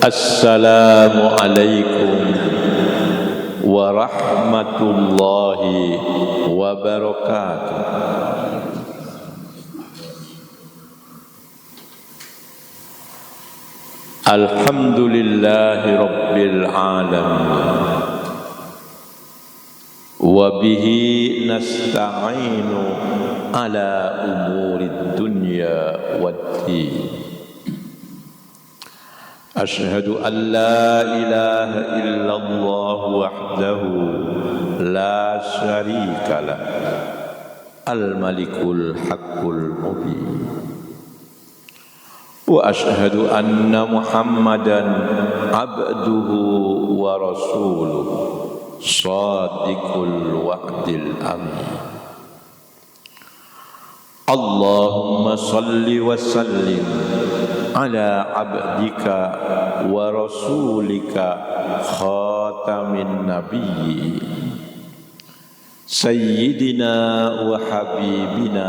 Assalamualaikum warahmatullahi wabarakatuh. Alhamdulillahi rabbil alamin. Wa bihi nasta'inu ala umurid dunya waddin. Ashhadu an la ilaha illallah wahdahu la syarika lah, al-malikul haqqul mubin. Wa ashhadu anna Muhammadan abduhu wa rasuluhu shadiqul wa'dil amin. Allahumma salli wa sallim ala abdika wa rasulika khatamin nabiyyin sayyidina wa habibina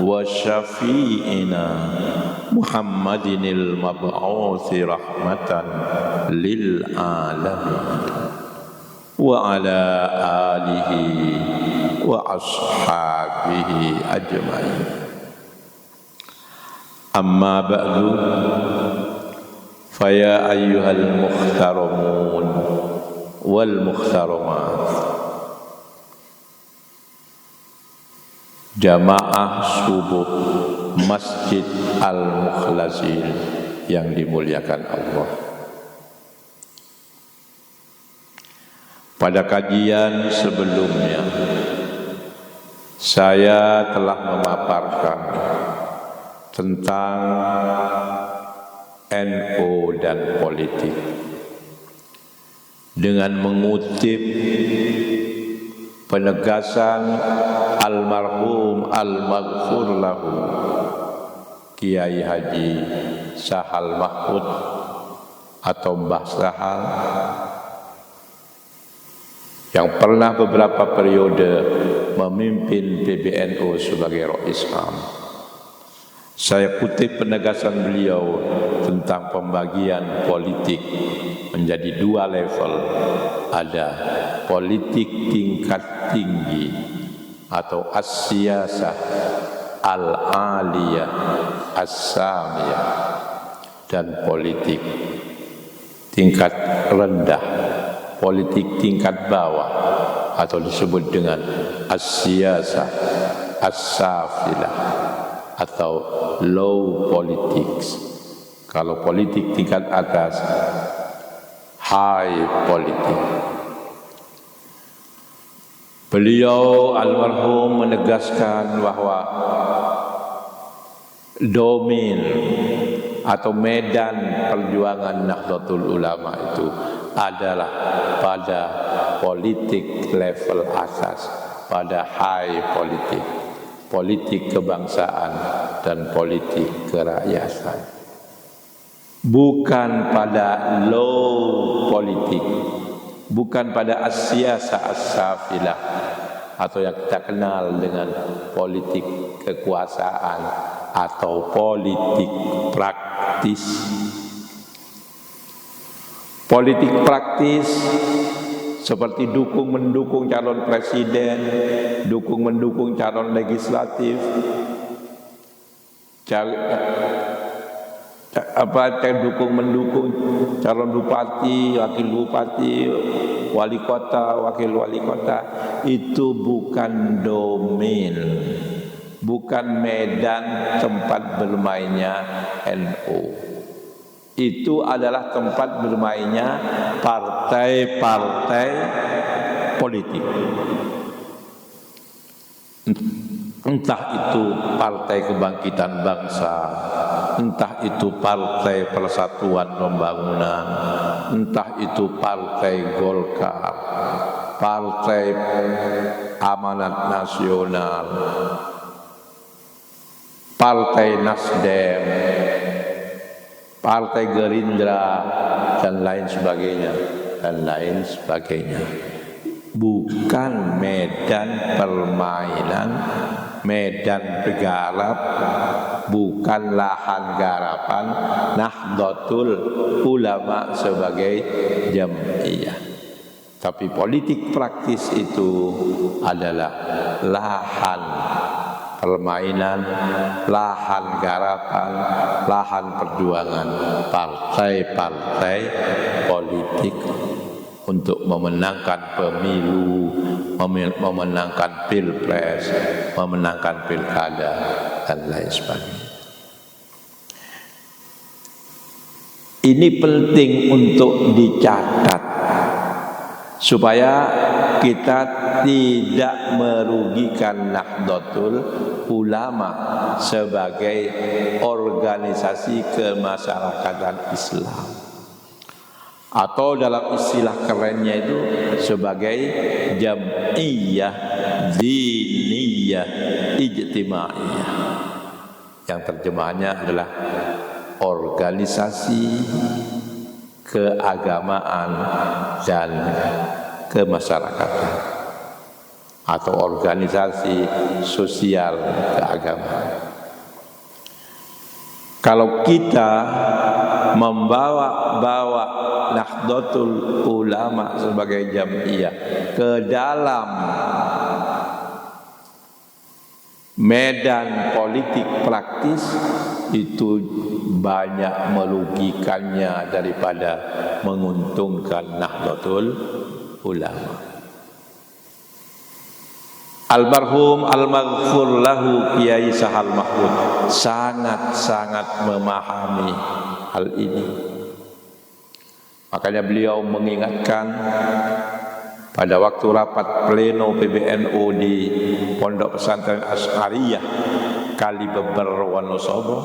wa syafi'ina Muhammadinil mab'uthi rahmatan lil alamin wa ala alihi wa ashabihi ajma'in. Amma ba'du, faya ayyuhal mukhtaramun wal mukhtaramat, jamaah subuh Masjid Al-Mukhlasin yang dimuliakan Allah. Pada kajian sebelumnya saya telah memaparkan tentang NU dan politik dengan mengutip penegasan almarhum al-maghfur lahu Kiai Haji Sahal Mahmud atau Mbah Sahal yang pernah beberapa periode memimpin PBNU sebagai Rais Am. Saya kutip penegasan beliau tentang pembagian politik menjadi dua level. Ada politik tingkat tinggi atau as-siyasah al-aliyah as-samiyah, dan politik tingkat rendah, politik tingkat bawah atau disebut dengan as-siyasah as-safilah atau low politics. Kalau politik tingkat atas, high politik. Beliau almarhum menegaskan bahwa domain atau medan perjuangan Nahdlatul Ulama itu adalah pada politik level atas, pada high politik, politik kebangsaan dan politik kerakyatan, bukan pada low politik, bukan pada as-siyasah as-safilah atau yang kita kenal dengan politik kekuasaan atau politik praktis. Politik praktis seperti dukung-mendukung calon presiden, dukung-mendukung calon legislatif, dukung-mendukung calon bupati, wakil bupati, wali kota, wakil wali kota, itu bukan domain, bukan medan tempat bermainnya NU. Itu adalah tempat bermainnya partai-partai politik. Entah itu Partai Kebangkitan Bangsa, entah itu Partai Persatuan Pembangunan, entah itu Partai Golkar, Partai Amanat Nasional, Partai Nasdem, Partai Gerindra, dan lain sebagainya, dan lain sebagainya. Bukan medan permainan medan bergarap, bukan lahan garapan Nahdlatul Ulama sebagai jam'iyah. Tapi politik praktis itu adalah lahan permainan, lahan garapan, lahan perjuangan partai-partai politik untuk memenangkan pemilu, memenangkan pilpres, memenangkan pilkada, dan lain sebagainya. Ini penting untuk dicatat supaya kita tidak merugikan Nahdlatul Ulama sebagai organisasi kemasyarakatan Islam, atau dalam istilah kerennya itu sebagai jam'iyah diniyah ijtimaiyah, yang terjemahannya adalah organisasi keagamaan dan kemasyarakatan, atau organisasi sosial keagamaan. Kalau kita membawa Nahdlatul Ulama sebagai jam'iyah ke dalam medan politik praktis, itu banyak merugikannya daripada menguntungkan Nahdlatul Ulama. Almarhum al-maghfur lahu Kiai Sahal Mahmud sangat-sangat memahami hal ini. Makanya beliau mengingatkan pada waktu rapat pleno PBNU di Pondok Pesantren Asy'ariyah Kalibeber Wonosobo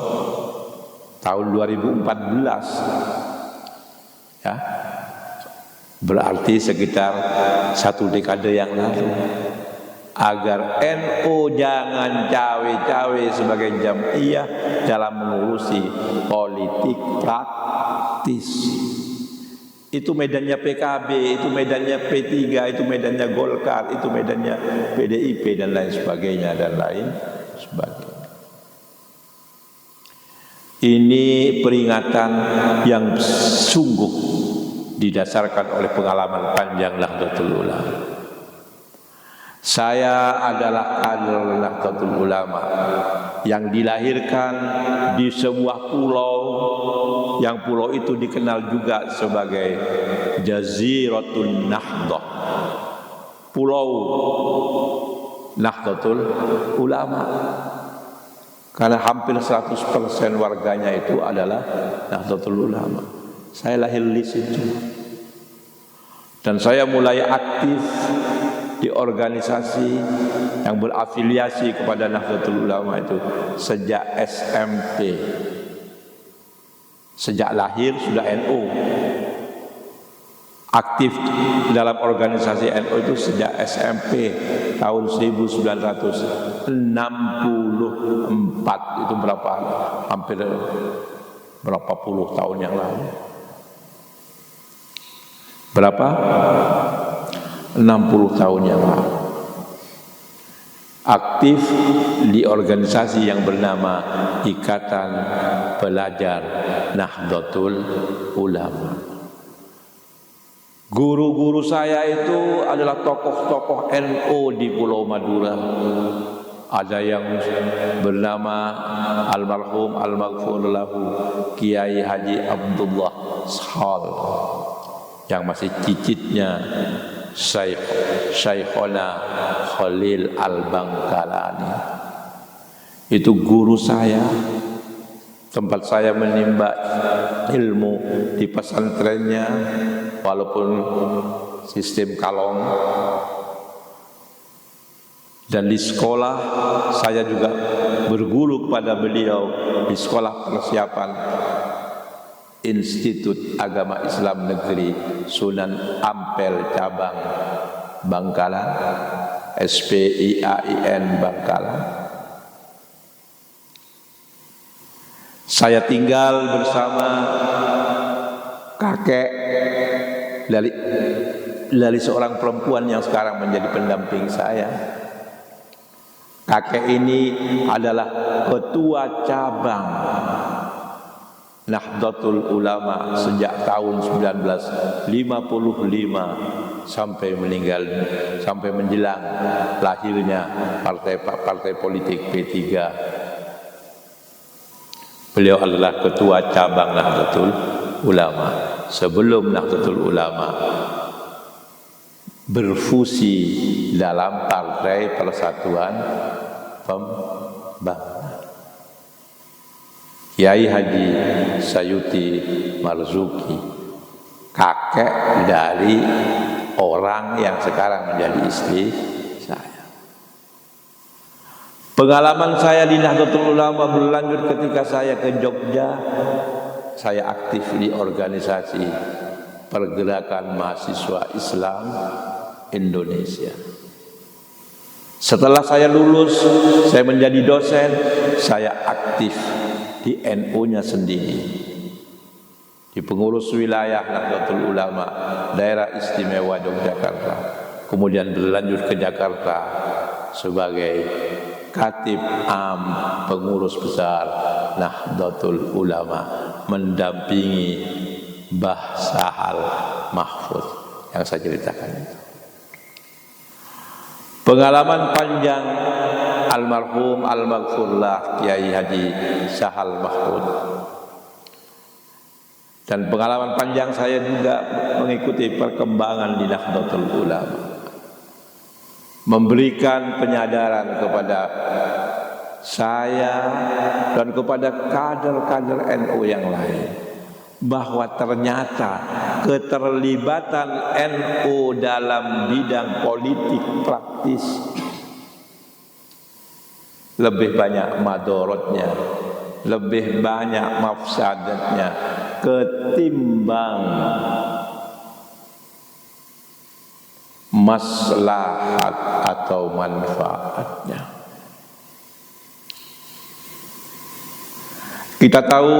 tahun 2014, ya, berarti sekitar 1 dekade yang lalu, agar NU jangan cawe-cawe sebagai jam'iyah dalam mengurusi politik praktis. Itu medannya PKB, itu medannya P3, itu medannya Golkar, itu medannya PDIP, dan lain sebagainya, dan lain sebagainya. Ini peringatan yang sungguh didasarkan oleh pengalaman panjang Nahdlatul Ulama. Saya adalah kader Nahdlatul Ulama yang dilahirkan di sebuah pulau, yang pulau itu dikenal juga sebagai Jaziratul Nahdlah, Pulau Nahdlatul Ulama, karena hampir 100% warganya itu adalah Nahdlatul Ulama. Saya lahir di situ, dan saya mulai aktif di organisasi yang berafiliasi kepada Nahdlatul Ulama itu sejak SMP. Sejak lahir sudah NU. Aktif dalam organisasi NU itu sejak SMP tahun 1964. Itu hampir berapa puluh tahun yang lalu. Berapa? 60 tahun yang lalu. Aktif di organisasi yang bernama Ikatan Pelajar Nahdlatul Ulama. Guru-guru saya itu adalah tokoh-tokoh NU di Pulau Madura. Ada yang bernama almarhum al-maghfur lahu Kiai Haji Abdullah Shal, yang masih cicitnya Syekhona Khalil Al-Bangkalani. Itu guru saya, tempat saya menimba ilmu di pesantrennya, walaupun sistem kalong. Dan di sekolah saya juga berguru kepada beliau di sekolah persiapan Institut Agama Islam Negeri Sunan Ampel Cabang Bangkalan, SPIAIN Bangkalan. Saya tinggal bersama kakek dari seorang perempuan yang sekarang menjadi pendamping saya. Kakek ini adalah ketua cabang Nahdlatul Ulama sejak tahun 1955 sampai menjelang lahirnya partai politik P3. Beliau adalah ketua cabang Nahdlatul Ulama. Sebelum Nahdlatul Ulama berfusi dalam Partai Persatuan Pembangunan. Kiai Haji Sayuti Marzuki, kakek dari orang yang sekarang menjadi istri saya. Pengalaman saya di Nahdlatul Ulama berlanjut ketika saya ke Jogja. Saya aktif di organisasi Pergerakan Mahasiswa Islam Indonesia. Setelah saya lulus, saya menjadi dosen, saya aktif di NU-nya sendiri, di pengurus wilayah Nahdlatul Ulama Daerah Istimewa Yogyakarta, kemudian berlanjut ke Jakarta sebagai Khatib Am pengurus besar Nahdlatul Ulama, mendampingi Mbah Sahal Mahfud yang saya ceritakan itu. Pengalaman panjang almarhum al-maghfurlah Kiai Haji Sahal Mahfud, dan pengalaman panjang saya juga mengikuti perkembangan di Nahdlatul Ulama, memberikan penyadaran kepada saya dan kepada kader-kader NU yang lain bahwa ternyata keterlibatan NU dalam bidang politik praktis lebih banyak madorotnya, lebih banyak mafsadatnya ketimbang maslahat atau manfaatnya. Kita tahu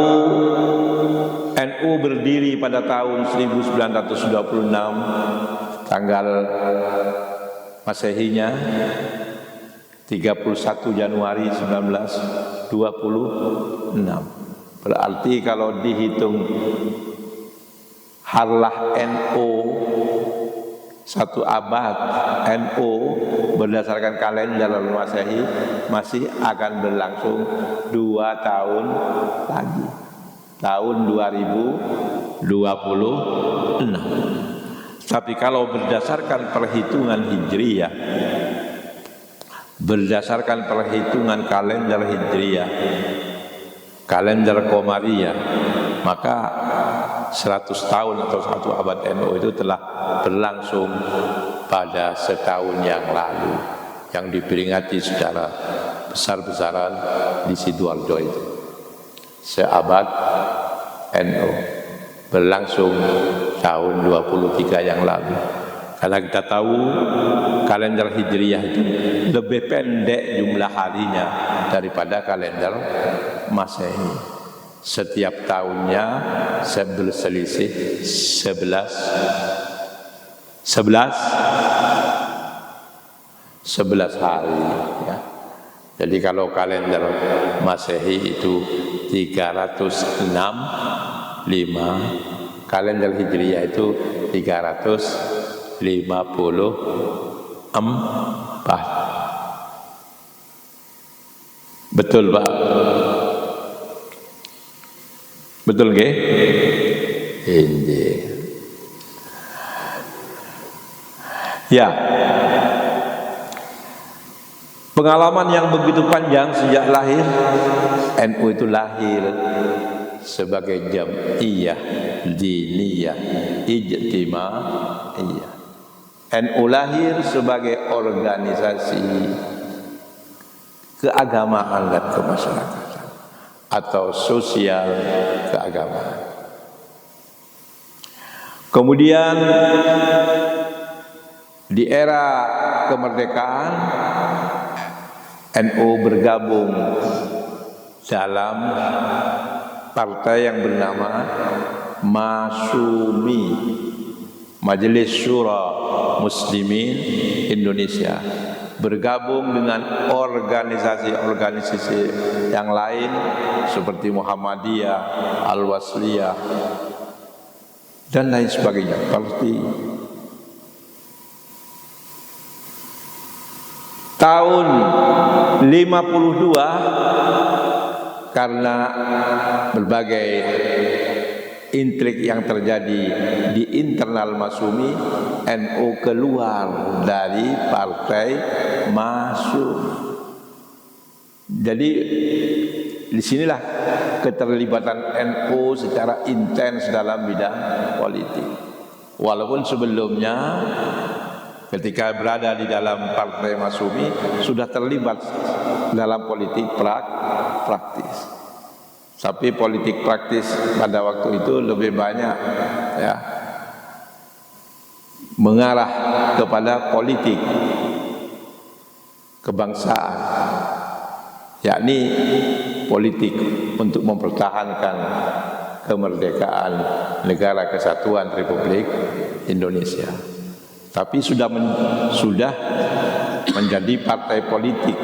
NU berdiri pada tahun 1926, tanggal Masehinya 31 Januari 1926. Berarti kalau dihitung harlah NU satu abad NU berdasarkan kalender Masehi masih akan berlangsung 2 tahun lagi, tahun 2026. Tapi kalau berdasarkan perhitungan Hijriyah, berdasarkan perhitungan kalender Hijriyah, kalender Qamariyah, maka 100 tahun atau 1 abad NU itu telah berlangsung pada setahun yang lalu, yang diperingati secara besar-besaran di Sidoarjo itu. Seabad NU berlangsung tahun 23 yang lalu. Karena kita tahu kalender Hijriyah itu lebih pendek jumlah harinya daripada kalender Masehi. Setiap tahunnya berselisih 11 hari ya. Jadi kalau kalender Masehi itu 365, kalender Hijriyah itu 354. Betul, Pak? Betul nggih? Ini. Ya. Pengalaman yang begitu panjang sejak lahir, NU itu lahir sebagai jam'iyah diniyah ijtimaiyah. NU lahir sebagai organisasi keagamaan dan kemasyarakatan atau sosial keagamaan. Kemudian di era kemerdekaan NU bergabung dalam partai yang bernama Masumi, Majelis Syura Muslimin Indonesia, bergabung dengan organisasi-organisasi yang lain seperti Muhammadiyah, Al-Wasliyah dan lain sebagainya. Seperti tahun 52, karena berbagai intrik yang terjadi di internal Masyumi, NU keluar dari partai Masyumi. Jadi disinilah keterlibatan NU secara intens dalam bidang politik. Walaupun sebelumnya ketika berada di dalam partai Masyumi sudah terlibat dalam politik praktis. Tapi politik praktis pada waktu itu lebih banyak ya mengarah kepada politik kebangsaan, yakni politik untuk mempertahankan kemerdekaan Negara Kesatuan Republik Indonesia. Tapi sudah menjadi partai politik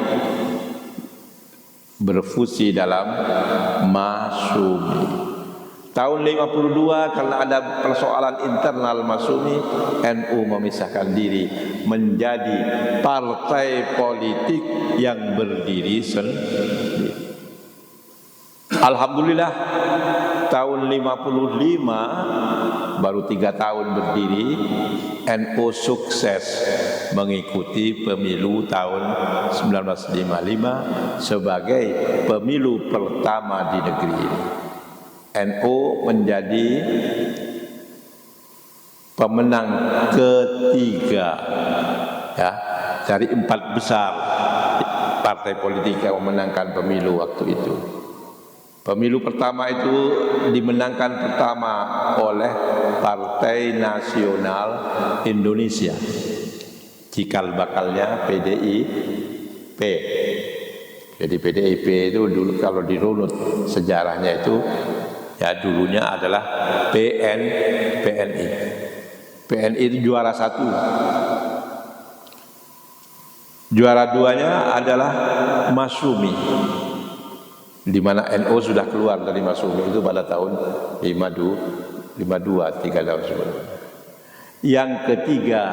berfusi dalam Masyumi. Tahun 52 karena ada persoalan internal Masyumi, NU memisahkan diri menjadi partai politik yang berdiri sendiri. Alhamdulillah tahun 55 baru 3 tahun berdiri, NU sukses mengikuti pemilu tahun 1955 sebagai pemilu pertama di negeri ini. NU menjadi pemenang ketiga ya dari 4 besar partai politik yang memenangkan pemilu waktu itu. Pemilu pertama itu dimenangkan pertama oleh Partai Nasional Indonesia, cikal bakalnya PDIP. Jadi PDIP itu dulu kalau dirunut sejarahnya itu ya dulunya adalah PNI. PNI itu juara 1. Juara 2-nya adalah Masyumi, di mana NU sudah keluar dari Masyumi itu pada tahun 52, 3 tahun sebelumnya. Yang ketiga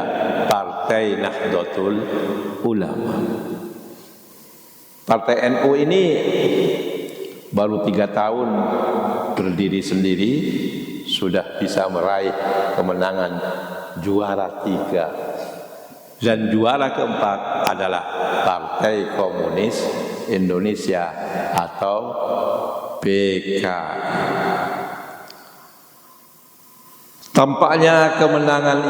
Partai Nahdlatul Ulama. Partai NU ini baru 3 tahun berdiri sendiri sudah bisa meraih kemenangan juara 3. Dan juara keempat adalah Partai Komunis Indonesia atau PKI. Tampaknya kemenangan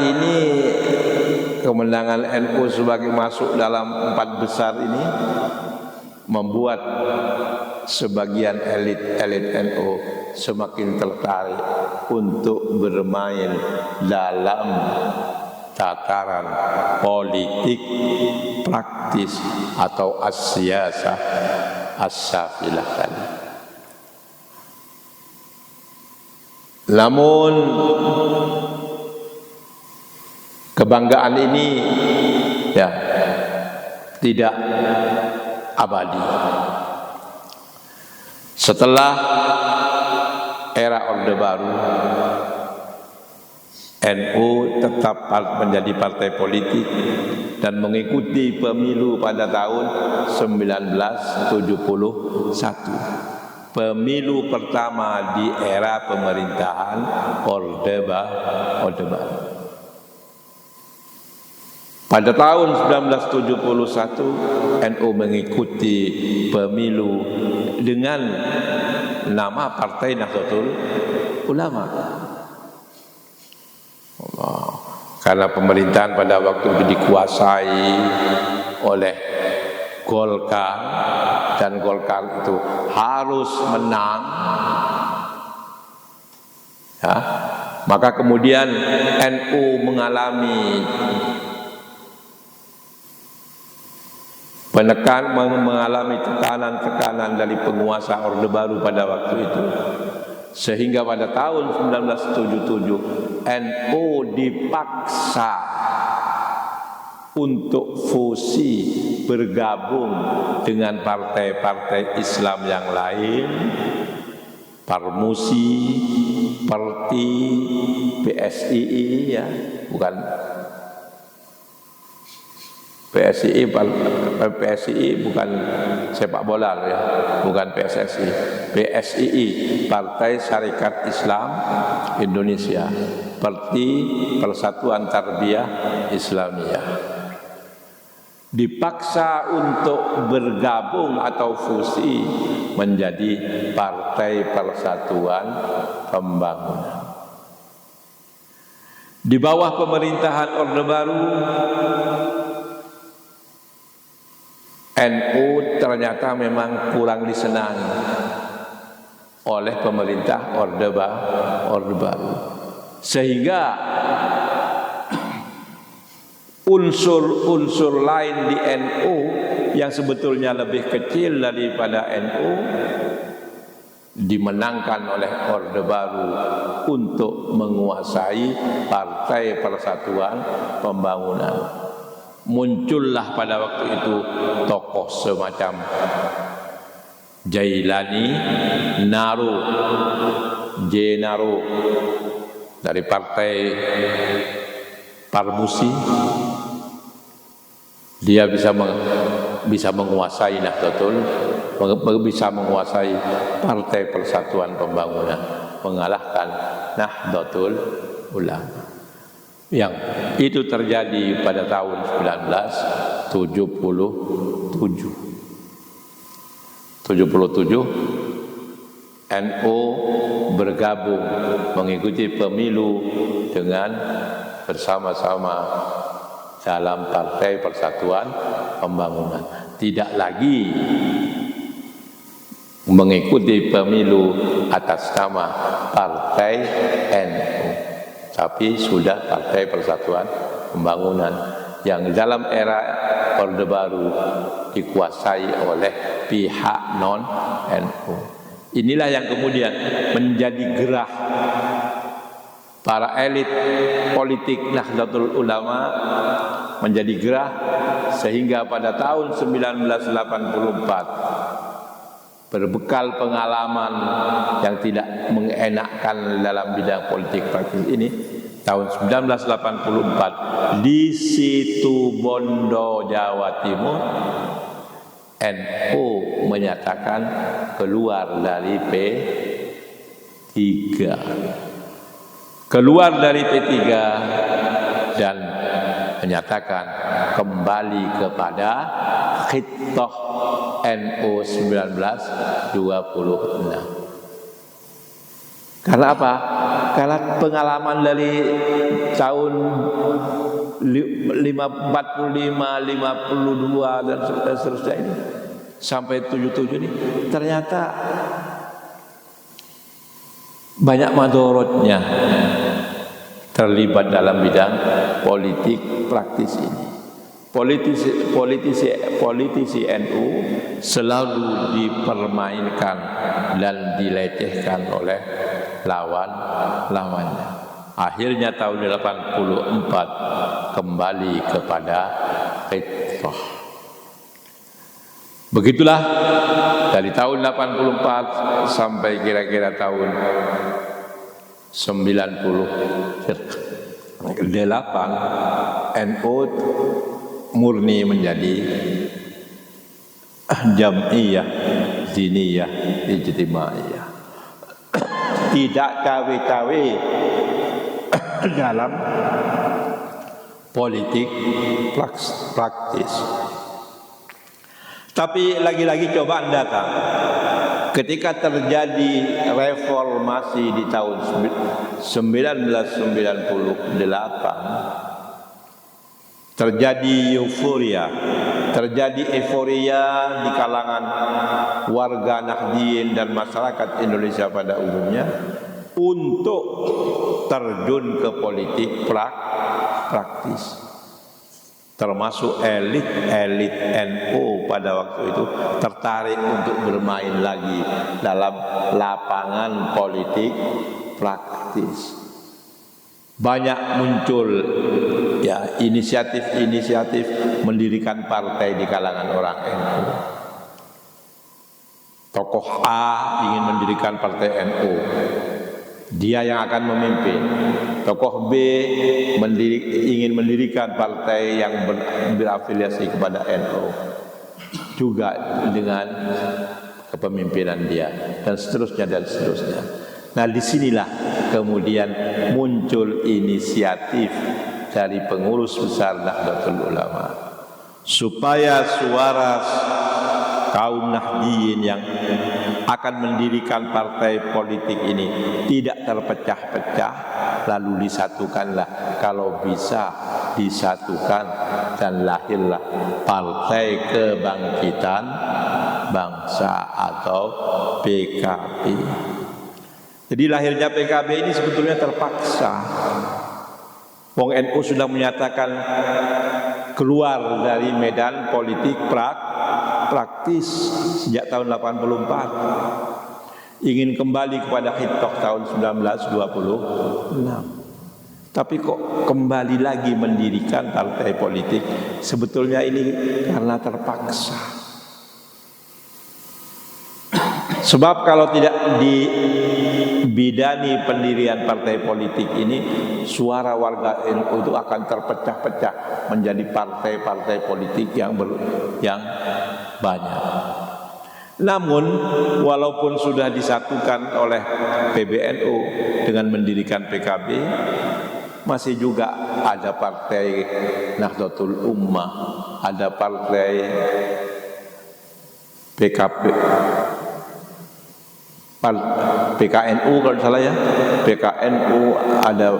NU sebagai masuk dalam 4 besar ini membuat sebagian elit NU semakin tertarik untuk bermain dalam tataran politik praktis atau as-siyasah as-safilah tadi. Namun kebanggaan ini ya tidak abadi. Setelah era Orde Baru, NU tetap menjadi partai politik dan mengikuti pemilu pada tahun 1971. Pemilu pertama di era pemerintahan Orde Baru. Pada tahun 1971 NU mengikuti pemilu dengan nama Partai Nahdlatul Ulama. Karena pemerintahan pada waktu itu dikuasai oleh Golkar dan Golkar itu harus menang ya, maka kemudian NU mengalami tekanan dari penguasa Orde Baru pada waktu itu, sehingga pada tahun 1977 NU dipaksa untuk fusi bergabung dengan partai-partai Islam yang lain, Parmusi, Perti, PSII, ya, bukan PSII, bukan sepak bola, ya, bukan PSSI, PSII, Partai Syarikat Islam Indonesia, Perti, Persatuan Tarbiyah Islamiyah, dipaksa untuk bergabung atau fusi menjadi Partai Persatuan Pembangunan. Di bawah pemerintahan Orde Baru, NU ternyata memang kurang disenangi oleh pemerintah Orde Baru, sehingga unsur-unsur lain di NU yang sebetulnya lebih kecil daripada NU dimenangkan oleh Orde Baru untuk menguasai Partai Persatuan Pembangunan. Muncullah pada waktu itu tokoh semacam Jailani, Naro dari Partai Parmusi. Dia bisa menguasai Nahdlatul, bisa menguasai Partai Persatuan Pembangunan, mengalahkan Nahdlatul Ulama. Yang itu terjadi pada tahun 1977. NU bergabung mengikuti pemilu dengan bersama-sama dalam Partai Persatuan Pembangunan. Tidak lagi mengikuti pemilu atas nama Partai NU, tapi sudah Partai Persatuan Pembangunan yang dalam era Orde Baru dikuasai oleh pihak non-NU. Inilah yang kemudian menjadi gerah para elit politik Nahdlatul Ulama, menjadi gerah sehingga pada tahun 1984, berbekal pengalaman yang tidak mengenakkan dalam bidang politik praktis ini, tahun 1984 di Situbondo, Jawa Timur, NU menyatakan keluar dari P3, dan menyatakan kembali kepada Khitah NU 1926. Karena apa? Karena pengalaman dari tahun 45, 52 dan seterusnya ini sampai 77 ini ternyata banyak madorotnya terlibat dalam bidang politik praktis ini. Politisi NU selalu dipermainkan dan dilecehkan oleh lawannya. Akhirnya tahun 84 kembali kepada Khitah. Begitulah dari tahun 84 sampai kira-kira tahun 98 NU murni menjadi Jam'iyah Diniyah Ijtimaiyah. Tidak cawe-cawe dalam politik praktis. Tapi lagi-lagi coba Anda tahu, ketika terjadi reformasi di tahun 1998, terjadi euforia di kalangan warga Nahdien dan masyarakat Indonesia pada umumnya untuk terjun ke politik praktis. Termasuk elit NU pada waktu itu tertarik untuk bermain lagi dalam lapangan politik praktis. Banyak muncul ya inisiatif mendirikan partai di kalangan orang NU. Tokoh A ingin mendirikan partai NU, dia yang akan memimpin. Tokoh B ingin mendirikan partai yang berafiliasi kepada NU, juga dengan kepemimpinan dia, dan seterusnya dan seterusnya. Nah, disinilah kemudian muncul inisiatif dari pengurus besar Nahdlatul Ulama supaya suara kaum Nahdiyin yang akan mendirikan partai politik ini tidak terpecah-pecah, lalu disatukanlah. Kalau bisa disatukan dan lahirlah Partai Kebangkitan Bangsa atau PKB. Jadi lahirnya PKB ini sebetulnya terpaksa. Wong NU sudah menyatakan keluar dari medan politik praktis sejak tahun 84, ingin kembali kepada Hitoh tahun 1926. Tapi kok kembali lagi mendirikan partai politik? Sebetulnya ini karena terpaksa. Sebab kalau tidak dibidani pendirian partai politik ini, suara warga NU itu akan terpecah-pecah menjadi partai-partai politik yang banyak. Namun walaupun sudah disatukan oleh PBNU dengan mendirikan PKB, masih juga ada partai Nahdlatul Ummah, ada partai PKNU kalau salah ya, PKNU, ada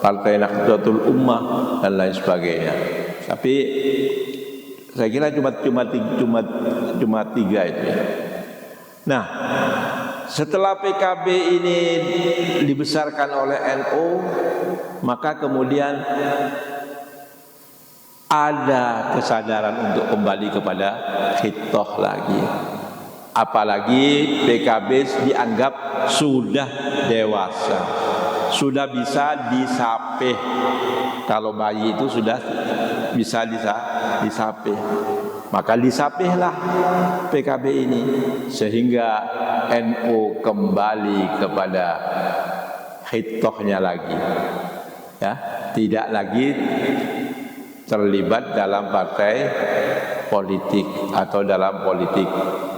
partai Nahdlatul Ummah dan lain sebagainya. Tapi saya kira cuma tiga itu ya. Nah, setelah PKB ini dibesarkan oleh NU, maka kemudian ada kesadaran untuk kembali kepada Hitoh lagi. Apalagi PKB dianggap sudah dewasa, sudah bisa disapih. Kalau bayi itu sudah bisa disapih, maka disapihlah PKB ini, sehingga NU kembali kepada Hitohnya lagi, ya, tidak lagi terlibat dalam partai politik atau dalam politik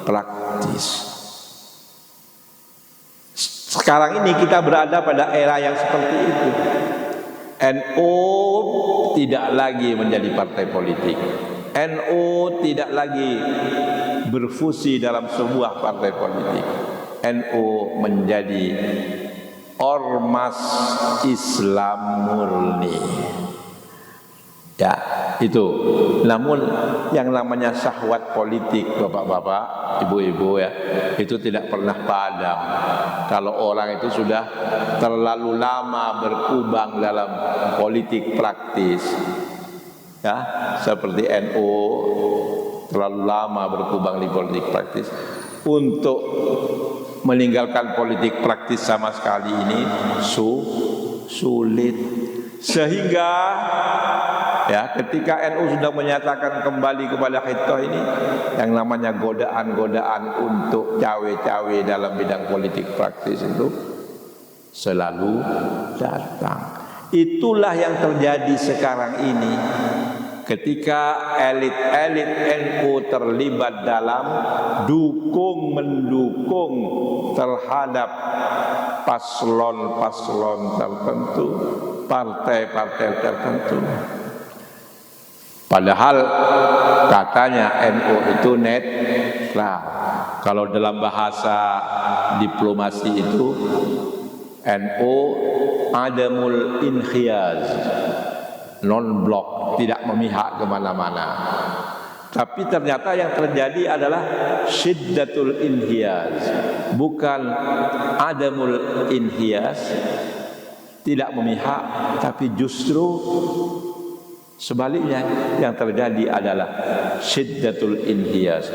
praktis. Sekarang ini kita berada pada era yang seperti itu. NU tidak lagi menjadi partai politik. NU tidak lagi berfusi dalam sebuah partai politik. NU menjadi ormas Islam murni. Ya, itu. Namun yang namanya syahwat politik, bapak-bapak, ibu-ibu ya, itu tidak pernah padam. Kalau orang itu sudah terlalu lama berkubang dalam politik praktis, ya, seperti NU terlalu lama berkubang di politik praktis, untuk meninggalkan politik praktis sama sekali ini sulit. Sehingga ya, ketika NU sudah menyatakan kembali kepada Hitoh ini, yang namanya godaan-godaan untuk cawe-cawe dalam bidang politik praktis itu selalu datang. Itulah yang terjadi sekarang ini, ketika elit-elit NU terlibat dalam mendukung terhadap paslon-paslon tertentu, partai-partai tertentu. Padahal katanya NU itu netral. Kalau dalam bahasa diplomasi itu NU adamul inkhiyaz, non-blok, tidak memihak kemana-mana. Tapi ternyata yang terjadi adalah syiddatul inhiyaz, bukan adamul inhiyaz, tidak memihak, tapi justru sebaliknya yang terjadi adalah syiddatul inhiyaz,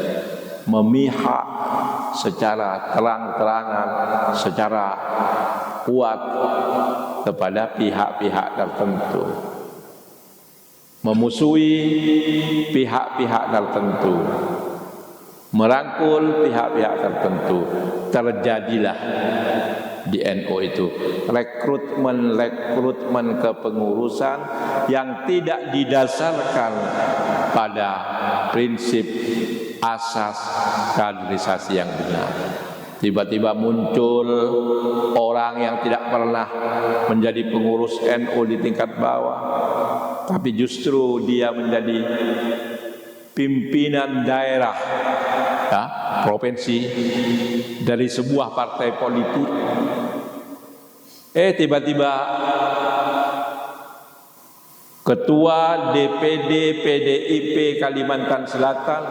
memihak secara terang-terangan, secara kuat kepada pihak-pihak tertentu. memusuhi pihak-pihak tertentu, merangkul pihak-pihak tertentu. Terjadilah di NU itu rekrutmen kepengurusan yang tidak didasarkan pada prinsip asas kaderisasi yang benar. Tiba-tiba muncul orang yang tidak pernah menjadi pengurus NU di tingkat bawah, tapi justru dia menjadi pimpinan daerah, ya, provinsi dari sebuah partai politik. Tiba-tiba ketua DPD PDIP Kalimantan Selatan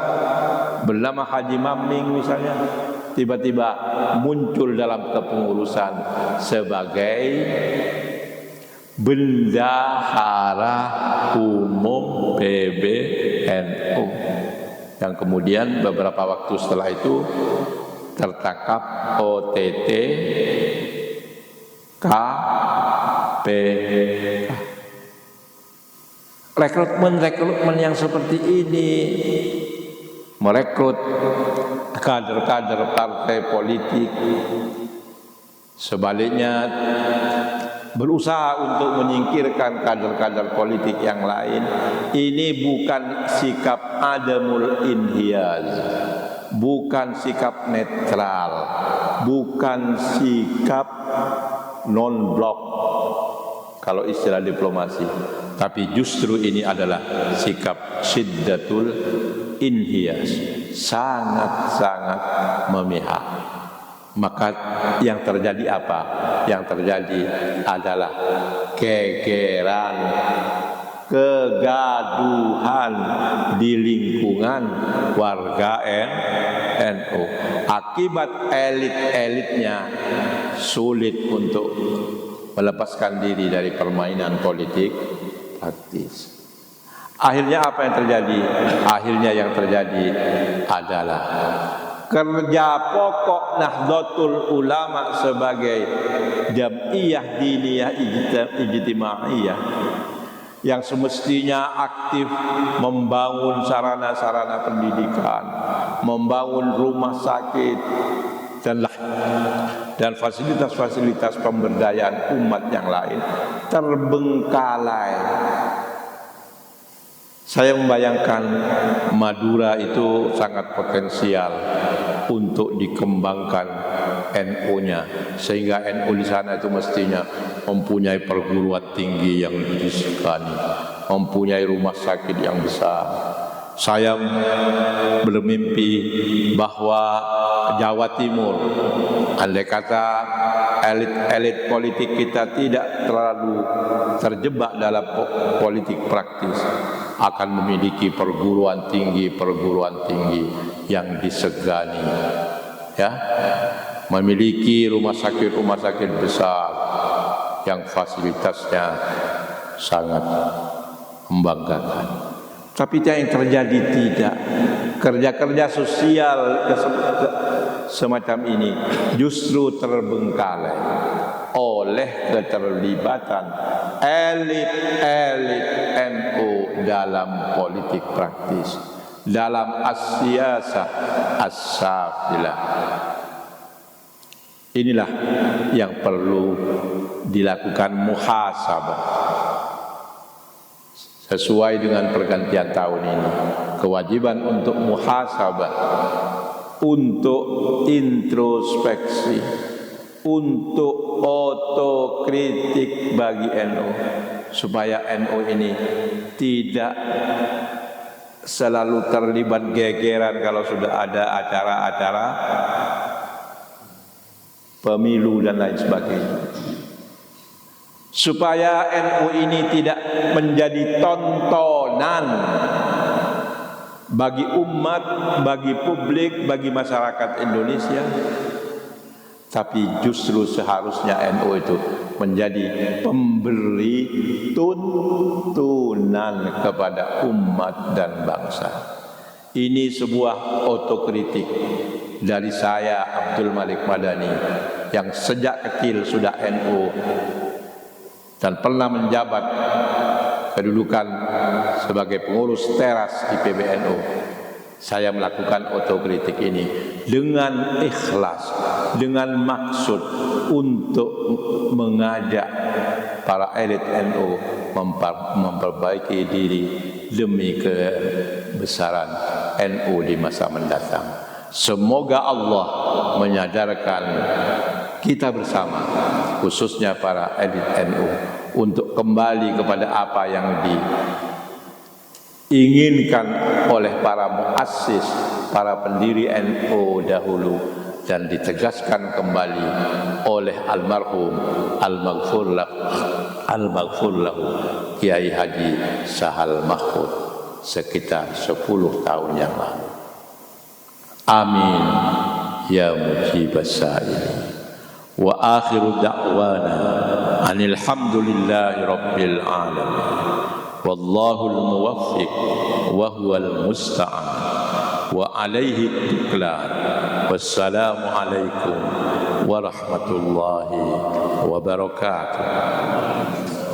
bernama Haji Maming misalnya, tiba-tiba muncul dalam kepengurusan sebagai bendahara umum PBNU, yang kemudian beberapa waktu setelah itu tertangkap OTT KPK. Rekrutmen yang seperti ini merekrut kader-kader partai politik, sebaliknya berusaha untuk menyingkirkan kader-kader politik yang lain. Ini bukan sikap adamul inhiyaz, bukan sikap netral, bukan sikap non-blok kalau istilah diplomasi, tapi justru ini adalah sikap syiddatul inhiyaz, sangat-sangat memihak. Maka yang terjadi apa? Yang terjadi adalah gegeran, kegaduhan di lingkungan warga NU. Akibat elit-elitnya sulit untuk melepaskan diri dari permainan politik praktis. Akhirnya apa yang terjadi? Akhirnya yang terjadi adalah kerja pokok Nahdlatul Ulama sebagai jam'iyah diniyah ijtimaiyah yang semestinya aktif membangun sarana-sarana pendidikan, membangun rumah sakit dan fasilitas-fasilitas pemberdayaan umat yang lain terbengkalai. Saya membayangkan Madura itu sangat potensial untuk dikembangkan NU-nya, sehingga NU di sana itu mestinya mempunyai perguruan tinggi yang disegani, mempunyai rumah sakit yang besar. Saya bermimpi bahwa Jawa Timur, andai kata elit-elit politik kita tidak terlalu terjebak dalam politik praktis, akan memiliki perguruan tinggi yang disegani, ya, memiliki rumah sakit besar yang fasilitasnya sangat membanggakan. Tapi yang terjadi tidak. Kerja-kerja sosial semacam ini justru terbengkalai oleh keterlibatan elit-elit NU dalam politik praktis, dalam as-siyasah as-safilah. Inilah yang perlu dilakukan muhasabah. Sesuai dengan pergantian tahun ini, kewajiban untuk muhasabah, untuk introspeksi, untuk otokritik bagi NU, supaya NU ini tidak selalu terlibat gegeran kalau sudah ada acara-acara pemilu dan lain sebagainya. Supaya NU ini tidak menjadi tontonan bagi umat, bagi publik, bagi masyarakat Indonesia, tapi justru seharusnya NU itu menjadi pemberi tuntunan kepada umat dan bangsa. Ini sebuah otokritik dari saya, Abdul Malik Madani, yang sejak kecil sudah NU dan pernah menjabat kedudukan sebagai pengurus teras di PBNU, saya melakukan otokritik ini dengan ikhlas, dengan maksud untuk mengajak para elit NU memperbaiki diri demi kebesaran NU di masa mendatang. Semoga Allah menyadarkan kita bersama, khususnya para elit NU, untuk kembali kepada apa yang diinginkan oleh para muassis, para pendiri NU dahulu, dan ditegaskan kembali oleh almarhum al-maghfur lahu Kiai Haji Sahal Mahfud sekitar 10 tahun yang lalu. Amin ya mujibas sa'il. Wa akhiru da'wana anil hamdulillahi rabbil alamin. Wallahul muwaffiq wa huwal musta'an wa alaihi tuklan. Wassalamu alaikum warahmatullahi wabarakatuh.